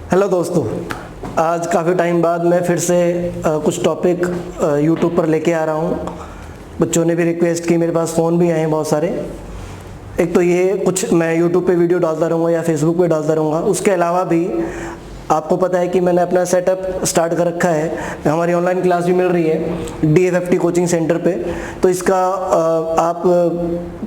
Hello दोस्तों, आज काफ़ी टाइम बाद मैं फिर से कुछ टॉपिक यूट्यूब पर लेके आ रहा हूँ। बच्चों ने भी रिक्वेस्ट की, मेरे पास फ़ोन भी आए हैं बहुत सारे। एक तो ये कुछ मैं यूट्यूब पे वीडियो डालता रहूँगा या फेसबुक पे डालता रहूँगा। उसके अलावा भी आपको पता है कि मैंने अपना सेटअप स्टार्ट कर रखा है। हमारी ऑनलाइन क्लास भी मिल रही है DFFT कोचिंग सेंटर पे, तो इसका आप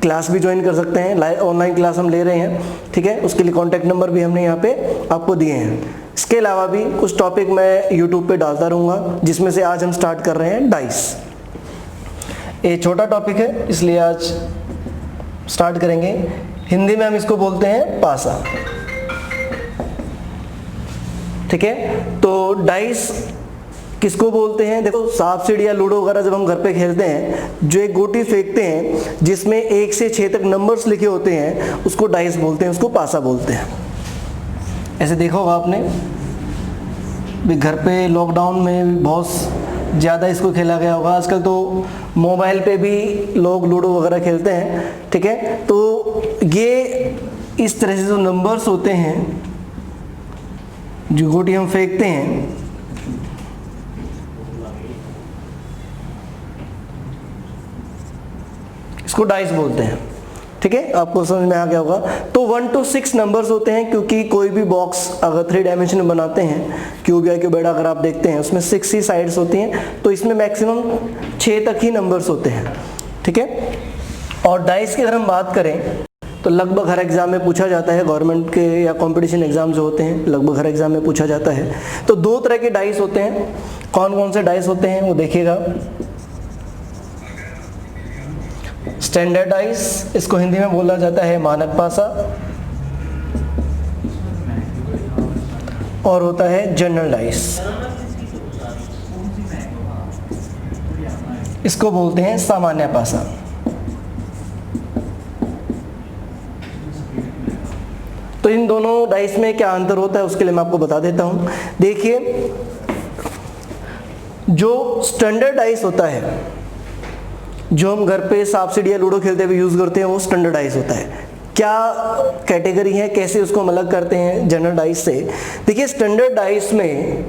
क्लास भी ज्वाइन कर सकते हैं। लाइव ऑनलाइन क्लास हम ले रहे हैं, ठीक है। उसके लिए कॉन्टैक्ट नंबर भी हमने यहाँ पे आपको दिए हैं। इसके अलावा भी कुछ टॉपिक मैं यूट्यूब पे डालता रहूँगा, जिसमें से आज हम स्टार्ट कर रहे हैं डाइस। ये छोटा टॉपिक है इसलिए आज स्टार्ट करेंगे। हिंदी में हम इसको बोलते हैं पासा, ठीक है। तो डाइस किसको बोलते हैं? देखो, सांप सीढ़ी या लूडो वगैरह जब हम घर पे खेलते हैं, जो एक गोटी फेंकते हैं जिसमें 1 से 6 तक नंबर्स लिखे होते हैं, उसको डाइस बोलते हैं, उसको पासा बोलते हैं। ऐसे देखा होगा आपने भी, घर पे लॉकडाउन में बहुत ज़्यादा इसको खेला गया होगा। आजकल तो मोबाइल पे भी लोग लूडो वगैरह खेलते हैं, ठीक है। तो ये इस तरह से जो नंबर्स होते हैं, जो गोटी हम फेंकते हैं, इसको डाइस बोलते हैं, ठीक है। आपको समझ में आ गया होगा। तो 1 to 6 नंबर्स होते हैं, क्योंकि कोई भी बॉक्स अगर 3 डायमेंशन में बनाते हैं, क्यूब या क्यूबॉइड अगर आप देखते हैं, उसमें 6 ही साइड्स होती हैं, तो इसमें मैक्सिमम 6 तक ही नंबर्स होते हैं, ठीक है। और डाइस की अगर हम बात करें तो लगभग हर एग्ज़ाम में पूछा जाता है। गवर्नमेंट के या कंपटीशन एग्ज़ाम जो होते हैं, लगभग हर एग्ज़ाम में पूछा जाता है। तो 2 तरह के डाइस होते हैं। कौन कौन से डाइस होते हैं वो देखिएगा। स्टैंडर्ड डाइस, इसको हिंदी में बोला जाता है मानक पासा, और होता है जनरल डाइस, इसको बोलते हैं सामान्य पासा। तो इन दोनों डाइस में क्या अंतर होता है उसके लिए मैं आपको बता देता हूं। देखिए, जो स्टैंडर्ड डाइस होता है, जो हम घर पे सांप सीढ़ी या लूडो खेलते हुए यूज करते हैं, वो स्टैंडर्ड डाइस होता है। क्या कैटेगरी है, कैसे उसको हम अलग करते हैं जनरल डाइस से? देखिए, स्टैंडर्ड डाइस में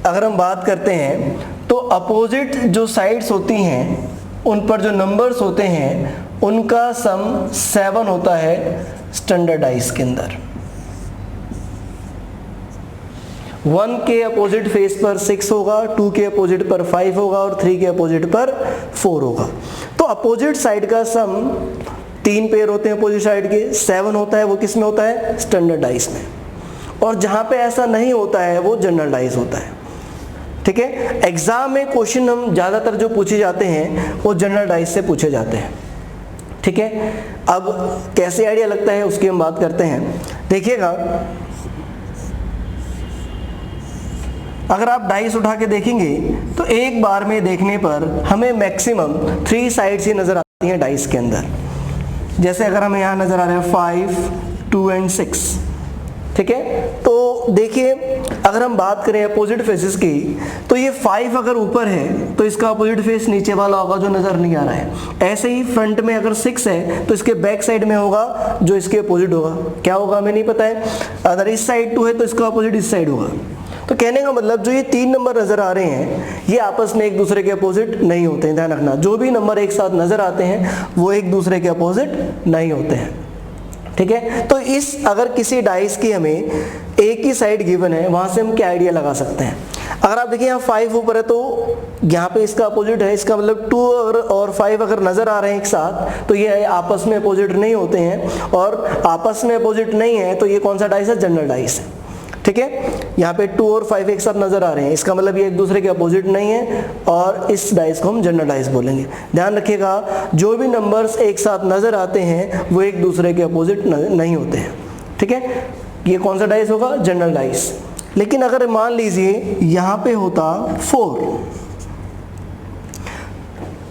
अगर हम बात करते हैं तो अपोजिट जो साइड्स होती हैं, उन पर जो नंबर्स होते हैं, उनका सम 7 होता है स्टैंडर्ड डाइस के अंदर। 1 के अपोजिट फेस पर 6 होगा, 2 के अपोजिट पर 5 होगा और 3 के अपोजिट पर 4 होगा। तो अपोजिट साइड का सम 3 पेयर होते हैं अपोजिट साइड के, 7 होता है। वो किस में होता है? स्टैंडर्ड डाइस में। और जहां पे ऐसा नहीं होता है वो जनरल डाइस होता है, ठीक है। एग्जाम में क्वेश्चन हम ज्यादातर जो पूछे जाते हैं वो जनरल डाइस से पूछे जाते हैं, ठीक है। अब कैसे आइडिया लगता है उसकी हम बात करते हैं। देखिएगा, अगर आप डाइस उठा के देखेंगे तो एक बार में देखने पर हमें मैक्सिमम 3 साइड्स ही नजर आती हैं डाइस के अंदर। जैसे अगर हमें यहाँ नजर आ रहा है 5, 2 एंड 6, ठीक है। तो देखिए, अगर हम बात करें अपोजिट फेसेस की, तो ये 5 अगर ऊपर है तो इसका अपोजिट फेस नीचे वाला होगा जो नजर नहीं आ रहा है। ऐसे ही फ्रंट में अगर 6 है तो इसके बैक साइड में होगा जो इसके अपोजिट होगा। क्या होगा हमें नहीं पता है। अगर इस साइड 2 है तो इसका अपोजिट इस साइड होगा। तो कहने का मतलब, जो ये 3 नंबर नजर आ रहे हैं, ये आपस में एक दूसरे के अपोजिट नहीं होते हैं। ध्यान रखना, जो भी नंबर एक साथ नजर आते हैं वो एक दूसरे के अपोजिट नहीं होते हैं, ठीक है। तो इस अगर किसी डाइस की हमें एक ही साइड गिवन है, वहां से हम क्या आइडिया लगा सकते हैं। अगर आप देखिए, यहाँ 5 ऊपर है तो यहाँ पे इसका अपोजिट है। इसका मतलब 2 और 5 अगर नजर आ रहे हैं एक साथ, तो ये आपस में अपोजिट नहीं होते हैं। और आपस में अपोजिट नहीं है तो ये कौन सा डाइस है? जनरल डाइस है, ठीक है। यहाँ पे 2 और 5 एक साथ नजर आ रहे हैं, इसका मतलब ये एक दूसरे के अपोजिट नहीं है, और इस डाइस को हम जनरल डाइस बोलेंगे। ध्यान रखिएगा, जो भी नंबर्स एक साथ नजर आते हैं वो एक दूसरे के अपोजिट नहीं होते हैं, ठीक है। ये कौन सा डाइस होगा? General dice. लेकिन अगर मान लीजिए यहाँ पे होता 4,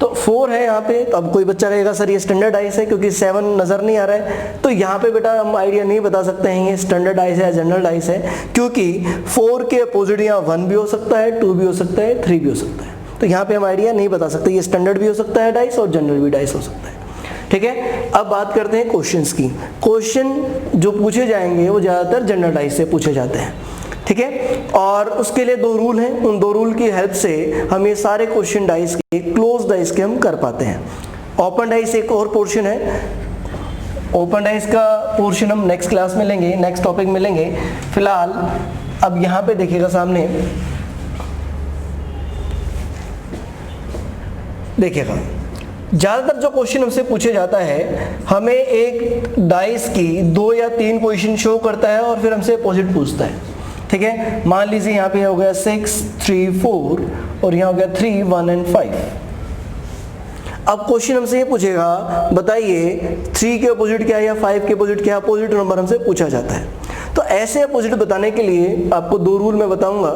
तो 4 है यहाँ पे, तो अब कोई बच्चा कहेगा सर ये स्टैंडर्ड डाइस है क्योंकि 7 नजर नहीं आ रहा है। तो यहाँ पे बेटा हम आइडिया नहीं बता सकते हैं ये स्टैंडर्ड डाइस है या जनरल डाइस है, क्योंकि 4 के अपोजिट यहाँ 1 भी हो सकता है, 2 भी हो सकता है, 3 भी हो सकता है। तो यहाँ पे हम आइडिया नहीं बता सकते, ये स्टैंडर्ड भी हो सकता है डाइस और जनरल भी डाइस हो सकता है, ठीक है। अब बात करते हैं क्वेश्चंस की। क्वेश्चन जो पूछे जाएंगे वो ज़्यादातर जनरल डाइस से पूछे जाते हैं। ठीक है। और उसके लिए दो रूल हैं, उन दो रूल की हेल्प से हम ये सारे क्वेश्चन डाइस के, क्लोज डाइस के हम कर पाते हैं। ओपन डाइस एक और पोर्शन है, ओपन डाइस का पोर्शन हम नेक्स्ट क्लास में लेंगे, नेक्स्ट टॉपिक में लेंगे। फिलहाल अब यहाँ पे देखिएगा सामने, देखिएगा ज़्यादातर जो क्वेश्चन हमसे पूछे जाता है, हमें एक डाइस की 2 या 3 पोजीशन शो करता है और फिर हमसे अपोजिट पूछता है, ठीक है। मान लीजिए यहाँ पे हो गया 6 3 4 और यहाँ हो गया 3 1 एंड 5। अब क्वेश्चन हमसे ये पूछेगा, बताइए 3 के अपोजिट क्या है या 5 के अपोजिट क्या है, अपोजिट नंबर हमसे पूछा जाता है। तो ऐसे अपोजिट बताने के लिए आपको दो रूल मैं बताऊंगा,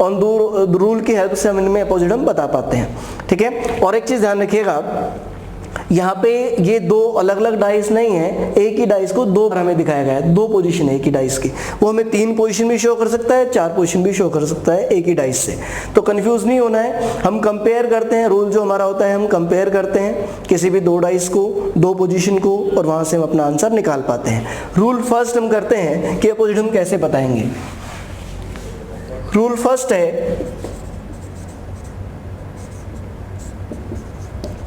और दो रूल की हेल्प से हम इनमें अपोजिट हम बता पाते हैं, ठीक है। और एक चीज़ ध्यान रखिएगा, यहाँ पे ये दो अलग अलग डाइस नहीं है, एक ही डाइस को दो बार हमें दिखाया गया है, दो पोजीशन है एक ही डाइस की। वो हमें 3 पोजीशन भी शो कर सकता है, 4 पोजीशन भी शो कर सकता है एक ही डाइस से। तो कंफ्यूज नहीं होना है, हम कंपेयर करते हैं, रूल जो हमारा होता है हम कंपेयर करते हैं किसी भी दो डाइस को, दो पोजीशन को, और वहां से हम अपना आंसर निकाल पाते हैं। रूल फर्स्ट हम करते हैं कि अपोजिट हम कैसे बताएंगे। रूल फर्स्ट है,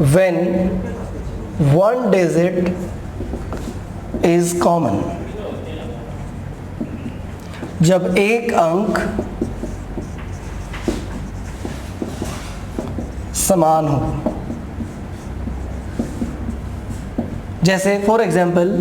when one digit is common, जब एक अंक समान हो। जैसे फॉर एग्जाम्पल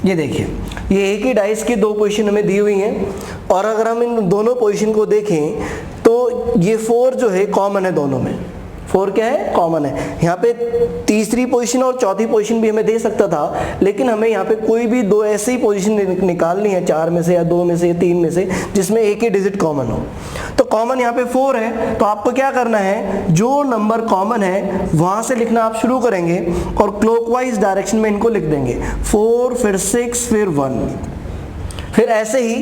ये देखिए, ये एक ही डाइस की दो पोजीशन हमें दी हुई हैं, और अगर हम इन दोनों पोजीशन को देखें तो ये 4 जो है कॉमन है दोनों में। 4 क्या है? कॉमन है। यहाँ पे तीसरी पोजीशन और चौथी पोजीशन भी हमें दे सकता था, लेकिन हमें यहाँ पे कोई भी दो ऐसी ही पोजीशन निकालनी है, 4 में से या 2 में से या 3 में से, जिसमें एक ही डिजिट कॉमन हो। तो कॉमन यहाँ पे 4 है, तो आपको क्या करना है, जो नंबर कॉमन है वहां से लिखना आप शुरू करेंगे और क्लॉकवाइज डायरेक्शन में इनको लिख देंगे, 4 फिर 6 फिर 1। फिर ऐसे ही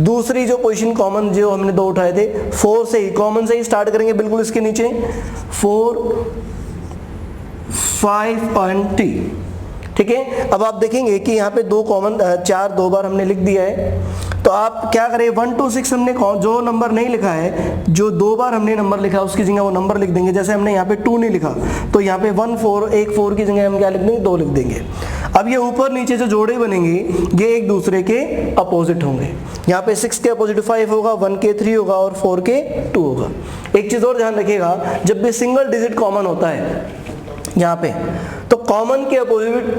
दूसरी जो पोजीशन कॉमन जो हमने दो उठाए थे, 4 से ही, कॉमन से ही स्टार्ट करेंगे, बिल्कुल इसके नीचे 4 5 एंड t, ठीक है। अब आप देखेंगे कि यहाँ पे दो कॉमन 4 दो बार हमने लिख दिया है। तो आप क्या करें, 1 2 6 हमने जो नंबर नहीं लिखा है, जो दो बार हमने नंबर लिखा उसकी जगह वो नंबर लिख देंगे। जैसे हमने यहाँ पे 2 नहीं लिखा, तो यहाँ पे 1 4, एक 4 की जगह हम क्या लिख देंगे, 2 लिख देंगे। अब ये ऊपर नीचे जो जोड़े बनेंगे ये एक दूसरे के अपोजिट होंगे। यहाँ पे 6 के अपोजिट 5 होगा, 1 के 3 होगा और 4 के 2 होगा। एक चीज और ध्यान रखिएगा, जब भी सिंगल डिजिट कॉमन होता है यहाँ पे, तो कॉमन के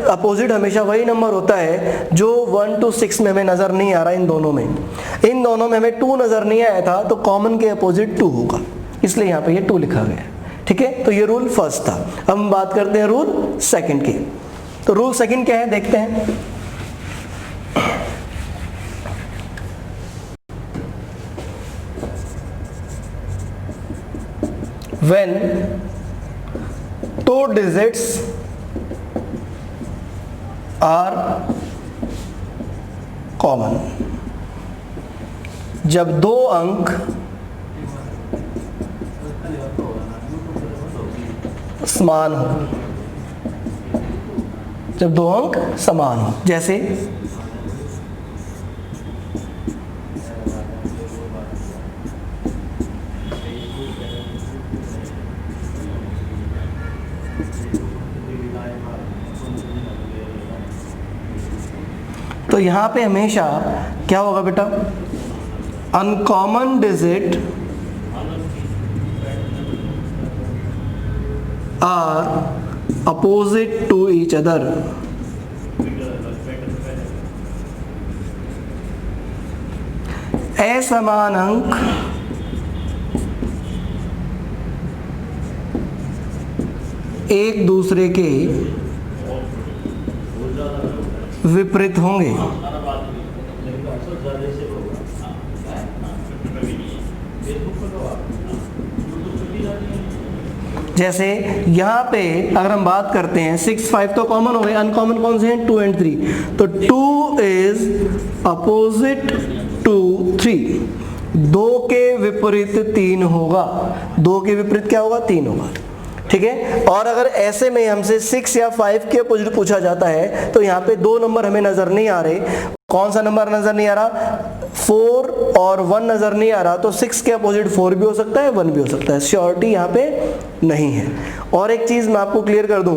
अपोजिट हमेशा वही नंबर होता है जो 1 to 6 में हमें नजर नहीं आ रहा। इन दोनों में हमें 2 नजर नहीं आया था, तो कॉमन के अपोजिट 2 होगा, इसलिए यहाँ पे ये 2 लिखा गया, ठीक है। तो ये रूल फर्स्ट था। हम बात करते हैं रूल सेकंड की। तो रूल सेकंड क्या है, देखते हैं। When 2 digits are common, जब दो अंक समान हो, जब दो अंक समान हो। जैसे तो यहां पे हमेशा क्या होगा बेटा, uncommon digit are opposite to each other. असमान अंक एक दूसरे के विपरीत होंगे। जैसे यहाँ पे अगर हम बात करते हैं 6 5 तो कॉमन हो गए, अनकॉमन कौन से हैं, 2 एंड 3। तो 2 इज अपोजिट 2 3, 2 के विपरीत 3 होगा, 2 के विपरीत क्या होगा, 3 होगा, ठीक है। और अगर ऐसे में हमसे 6 या 5 के अपोजिट पूछा जाता है तो यहाँ पे 2 नंबर हमें नजर नहीं आ रहे, कौन सा नंबर नजर नहीं आ रहा, 4 और 1 नजर नहीं आ रहा, तो 6 के अपोजिट 4 भी हो सकता है, 1 भी हो सकता है, श्योरिटी यहाँ पे नहीं है। और एक चीज मैं आपको क्लियर कर दूं,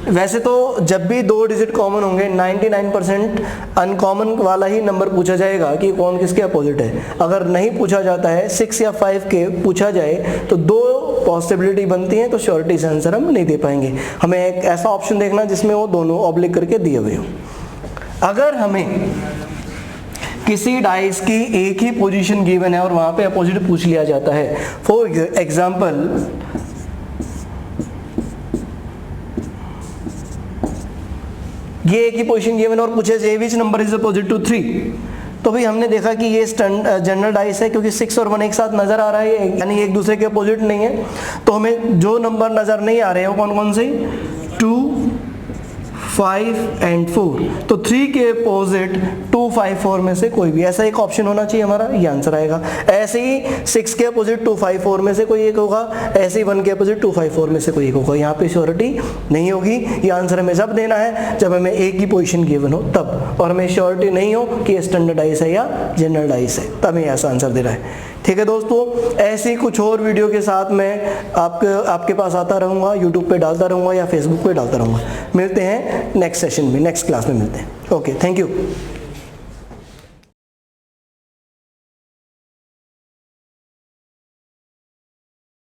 वैसे तो जब भी 2 डिजिट कॉमन होंगे 99% अनकॉमन वाला ही नंबर पूछा जाएगा कि कौन किसके अपोजिट है। अगर नहीं पूछा जाता है, 6 या 5 के पूछा जाए तो 2 पॉसिबिलिटी बनती हैं, तो श्योरिटी से आंसर हम नहीं दे पाएंगे। हमें एक ऐसा ऑप्शन देखना जिसमें वो दोनों ऑब्लिक करके दिए हुए हों। अगर हमें किसी डाइस की एक ही पोजीशन गिवन है और वहां पे अपोजिट पूछ लिया जाता है, फॉर एग्जांपल ये एक ही पोजीशन गिवन और पूछे जे which number is opposite to 3, तो भाई हमने देखा कि ये जनरल डाइस है क्योंकि 6 और 1 एक साथ नजर आ रहा है, यानी एक दूसरे के अपोजिट नहीं है। तो हमें जो नंबर नजर नहीं आ रहे हैं वो कौन कौन से, 2 5 एंड 4, तो 3 के अपोजिट 2 5 4 में से कोई भी, ऐसा एक ऑप्शन होना चाहिए हमारा, ये आंसर आएगा। ऐसे ही 6 के अपोजिट 2 5 4 में से कोई एक होगा, ऐसे ही 1 के अपोजिट 2 5 4 में से कोई एक होगा। यहाँ पे श्योरिटी नहीं होगी, ये आंसर हमें जब देना है जब हमें एक ही पोजीशन गिवन हो तब, और हमें श्योरिटी नहीं हो कि ये स्टैंडर्डाइज है या जनरल डाइस है, तब ये ऐसा आंसर दे रहा है। ठीक है दोस्तों, ऐसी कुछ और वीडियो के साथ मैं आपके पास आता रहूँगा, यूट्यूब पे डालता रहूँगा या फेसबुक पे डालता रहूँगा। मिलते हैं नेक्स्ट सेशन में, नेक्स्ट क्लास में मिलते हैं। Okay, thank you.